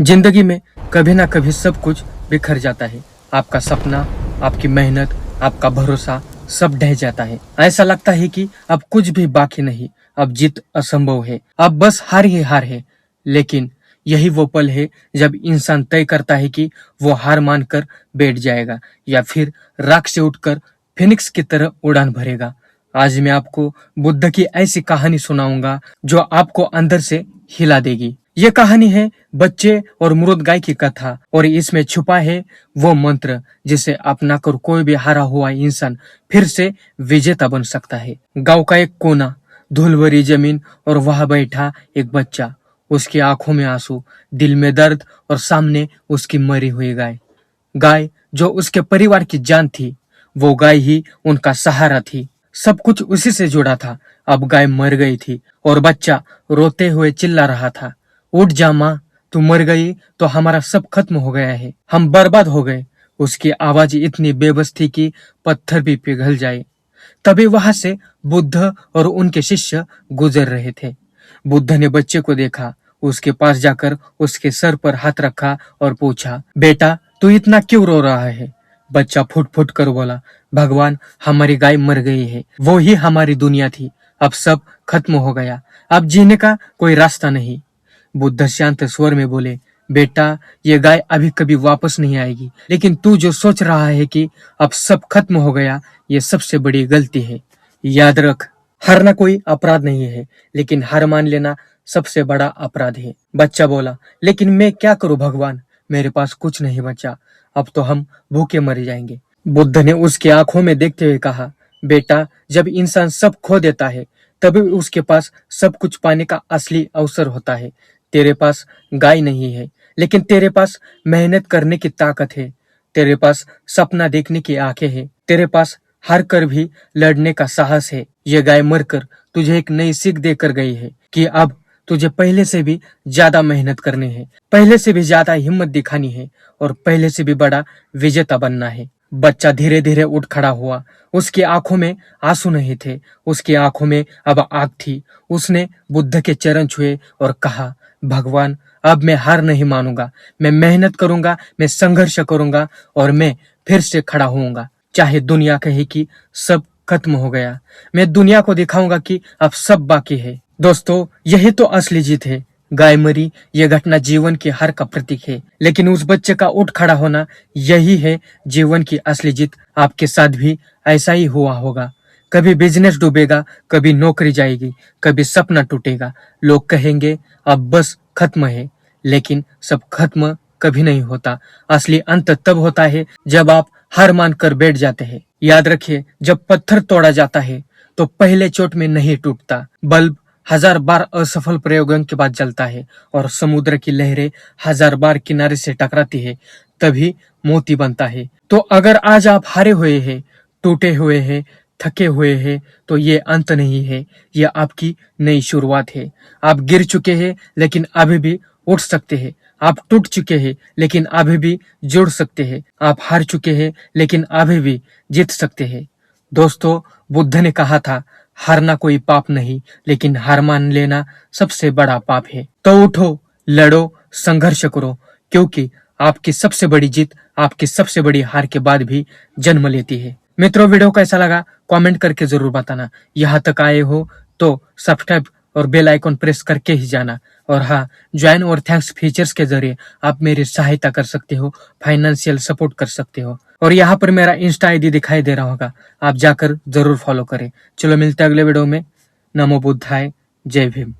जिंदगी में कभी ना कभी सब कुछ बिखर जाता है। आपका सपना, आपकी मेहनत, आपका भरोसा सब ढह जाता है। ऐसा लगता है कि अब कुछ भी बाकी नहीं, अब जीत असंभव है, अब बस हार ही हार है। लेकिन यही वो पल है जब इंसान तय करता है कि वो हार मानकर बैठ जाएगा या फिर राख से उठकर फिनिक्स की तरह उड़ान भरेगा। आज मैं आपको बुद्ध की ऐसी कहानी सुनाऊंगा जो आपको अंदर से हिला देगी। ये कहानी है बच्चे और मृत गाय की कथा, और इसमें छुपा है वो मंत्र जिसे अपनाकर कोई भी हारा हुआ इंसान फिर से विजेता बन सकता है। गांव का एक कोना, धूल भरी जमीन, और वहां बैठा एक बच्चा। उसकी आंखों में आंसू, दिल में दर्द, और सामने उसकी मरी हुई गाय। गाय जो उसके परिवार की जान थी, वो गाय ही उनका सहारा थी। सब कुछ उसी से जुड़ा था। अब गाय मर गई थी और बच्चा रोते हुए चिल्ला रहा था, उठ जा माँ, तू मर गई तो हमारा सब खत्म हो गया है, हम बर्बाद हो गए। उसकी आवाज इतनी बेबस थी कि पत्थर भी पिघल जाए। तभी वहां से बुद्ध और उनके शिष्य गुजर रहे थे। बुद्ध ने बच्चे को देखा, उसके पास जाकर उसके सर पर हाथ रखा और पूछा, बेटा तू इतना क्यों रो रहा है? बच्चा फुट फुट कर बोला, भगवान, हमारी गाय मर गई है, वो ही हमारी दुनिया थी, अब सब खत्म हो गया, अब जीने का कोई रास्ता नहीं। बुद्ध शांत स्वर में बोले, बेटा ये गाय अभी कभी वापस नहीं आएगी, लेकिन तू जो सोच रहा है कि अब सब खत्म हो गया, ये सबसे बड़ी गलती है। याद रख, हारना कोई अपराध नहीं है, लेकिन हार मान लेना सबसे बड़ा अपराध है। बच्चा बोला, लेकिन मैं क्या करूं भगवान, मेरे पास कुछ नहीं बचा, अब तो हम भूखे मर जाएंगे। बुद्ध ने उसकी आंखों में देखते हुए कहा, बेटा जब इंसान सब खो देता है तभी उसके पास सब कुछ पाने का असली अवसर होता है। तेरे पास गाय नहीं है, लेकिन तेरे पास मेहनत करने की ताकत है। तेरे पास सपना देखने की आंखें हैं। तेरे पास हार कर भी लड़ने का साहस है। ये गाय मरकर तुझे एक नई सीख देकर गई है कि अब तुझे पहले से भी ज्यादा मेहनत करनी है, पहले से भी ज्यादा हिम्मत दिखानी है, और पहले से भी बड़ा विजेता बनना है। बच्चा धीरे धीरे उठ खड़ा हुआ। उसकी आंखों में आंसू नहीं थे, उसकी आंखों में अब आग थी। उसने बुद्ध के चरण छुए और कहा, भगवान, अब मैं हार नहीं मानूंगा, मैं मेहनत करूंगा, मैं संघर्ष करूंगा, और मैं फिर से खड़ा होऊंगा, चाहे दुनिया कहे कि सब खत्म हो गया। मैं दुनिया को दिखाऊंगा कि अब सब बाकी है। दोस्तों, यही तो असली जीत है। गाय मरी, यह घटना जीवन की हार का प्रतीक है, लेकिन उस बच्चे का उठ खड़ा होना, यही है जीवन की असली जीत। आपके साथ भी ऐसा ही हुआ होगा। कभी बिजनेस डूबेगा, कभी नौकरी जाएगी, कभी सपना टूटेगा, लोग कहेंगे अब बस खत्म है, लेकिन सब खत्म कभी नहीं होता। असली अंत तब होता है जब आप हार मान कर बैठ जाते हैं। याद रखिए, जब पत्थर तोड़ा जाता है तो पहले चोट में नहीं टूटता। बल्ब 1000 बार असफल प्रयोगों के बाद जलता है, और समुद्र की लहरें 1000 बार किनारे से टकराती है, तभी मोती बनता है। तो अगर आज आप हारे हुए हैं, टूटे हुए हैं, थके हुए हैं, तो ये अंत नहीं है, ये आपकी नई शुरुआत है। आप गिर चुके हैं, लेकिन अभी भी उठ सकते हैं। आप टूट चुके हैं, लेकिन अभी भी जुड़ सकते हैं। आप हार चुके हैं, लेकिन अभी भी जीत सकते हैं। दोस्तों, बुद्ध ने कहा था, हारना कोई पाप नहीं, लेकिन हार मान लेना सबसे बड़ा पाप है। तो उठो, लड़ो, संघर्ष करो, क्योंकि आपकी सबसे बड़ी जीत आपकी सबसे बड़ी हार के बाद भी जन्म लेती है। मित्रों, वीडियो कैसा लगा कमेंट करके जरूर बताना। यहाँ तक आए हो तो सब्सक्राइब और बेल आइकन प्रेस करके ही जाना। और हाँ, ज्वाइन और थैंक्स फीचर्स के जरिए आप मेरी सहायता कर सकते हो, फाइनेंशियल सपोर्ट कर सकते हो। और यहाँ पर मेरा इंस्टा आईडी दिखाई दे रहा होगा, आप जाकर जरूर फॉलो करें। चलो मिलते हैं अगले वीडियो में। नमो बुद्धाय, जय भीम।